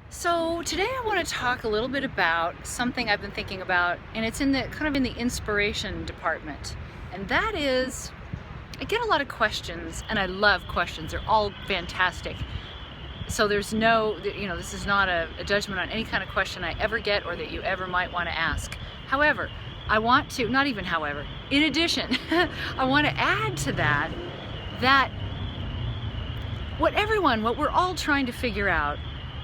So today I want to talk a little bit about something I've been thinking about, and it's in the kind of in the inspiration department. And that is, I get a lot of questions, and I love questions. They're all fantastic. So there's no, this is not a judgment on any kind of question I ever get or that you ever might want to ask. However, I want to, not even however, in addition, I want to add to that, what we're all trying to figure out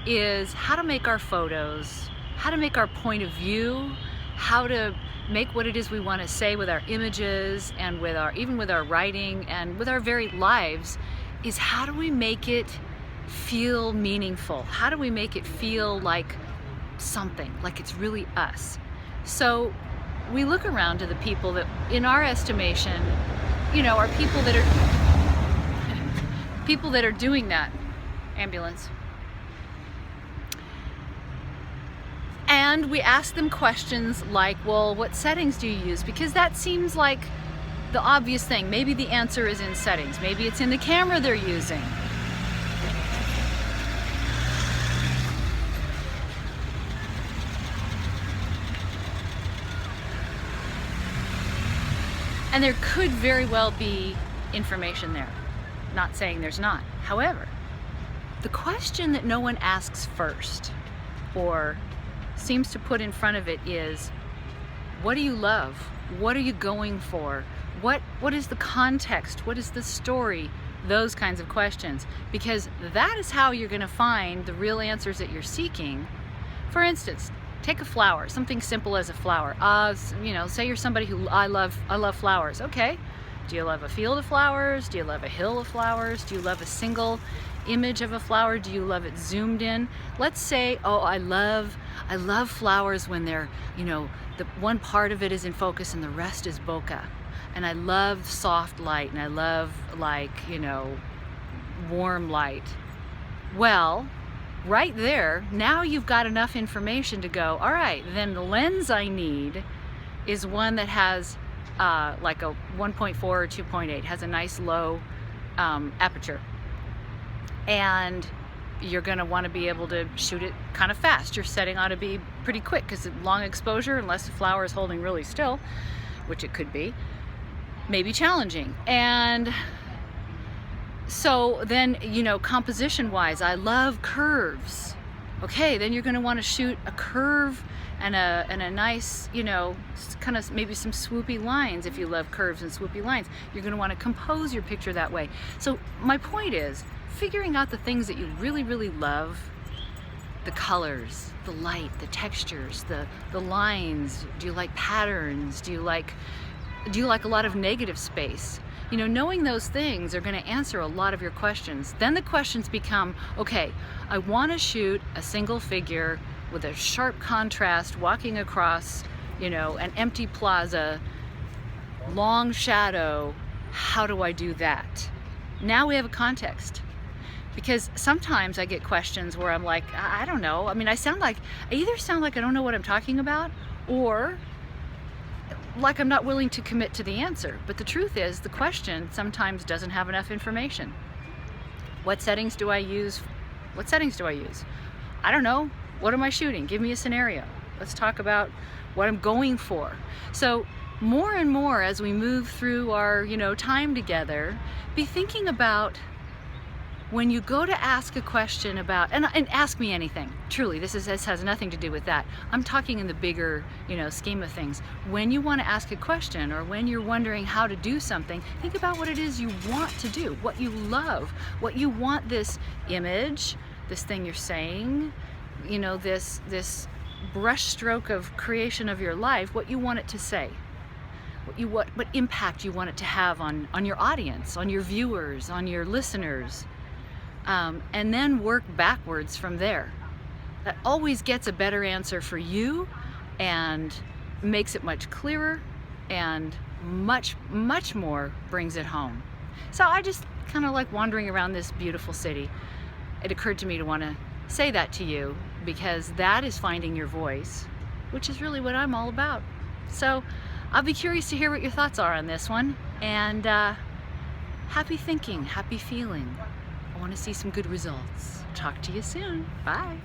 is how to make our photos, how to make our point of view, how to make what it is we want to say with our images and even with our writing and with our very lives, is how do we make it feel meaningful? How do we make it feel like something, like it's really us? So we look around to the people that, in our estimation, are people that are doing that. Ambulance. And we ask them questions like, well, what settings do you use? Because that seems like the obvious thing. Maybe the answer is in settings. Maybe it's in the camera they're using. And there could very well be information there. Not saying there's not. However, the question that no one asks first, or seems to put in front of it, is, what do you love? What are you going for? What is the context? What is the story? Those kinds of questions, because that is how you're going to find the real answers that you're seeking. For instance, take a flower, something simple as a flower. Say you're somebody who I love flowers. Okay, do you love a field of flowers? Do you love a hill of flowers? Do you love a single image of a flower? Do you love it zoomed in? Let's say, oh, I love flowers when they're, the one part of it is in focus and the rest is bokeh. And I love soft light, and I love warm light. Well, right there, now you've got enough information to go, all right, then the lens I need is one that has like a 1.4 or 2.8, has a nice low aperture. And you're going to want to be able to shoot it kind of fast. Your setting ought to be pretty quick, because long exposure, unless the flower is holding really still, which it could be, may be challenging. And so then, composition wise, I love curves. Okay, then you're going to want to shoot a curve and a nice, kind of maybe some swoopy lines. If you love curves and swoopy lines, you're going to want to compose your picture that way. So my point is figuring out the things that you really, really love, the colors, the light, the textures, the lines. Do you like patterns? Do you like a lot of negative space? Knowing those things are going to answer a lot of your questions. Then the questions become, okay, I want to shoot a single figure with a sharp contrast walking across, an empty plaza, long shadow. How do I do that? Now we have a context. Because sometimes I get questions where I'm like, I don't know. I mean, I either sound like I don't know what I'm talking about, or like I'm not willing to commit to the answer. But the truth is, the question sometimes doesn't have enough information. What settings do I use? I don't know. What am I shooting? Give me a scenario. Let's talk about what I'm going for. So more and more as we move through our, time together, be thinking about, when you go to ask a question about, and ask me anything, truly, this has nothing to do with that. I'm talking in the bigger, scheme of things. When you want to ask a question, or when you're wondering how to do something, think about what it is you want to do, what you love, what you want this image, this thing you're saying, this brush stroke of creation of your life, what you want it to say, what impact you want it to have on your audience, on your viewers, on your listeners. And then work backwards from there. That always gets a better answer for you and makes it much clearer, and much, much more brings it home. So I just kind of like wandering around this beautiful city. It occurred to me to want to say that to you, because that is finding your voice, which is really what I'm all about. So I'll be curious to hear what your thoughts are on this one. And happy thinking, happy feeling. I want to see some good results. Talk to you soon. Bye.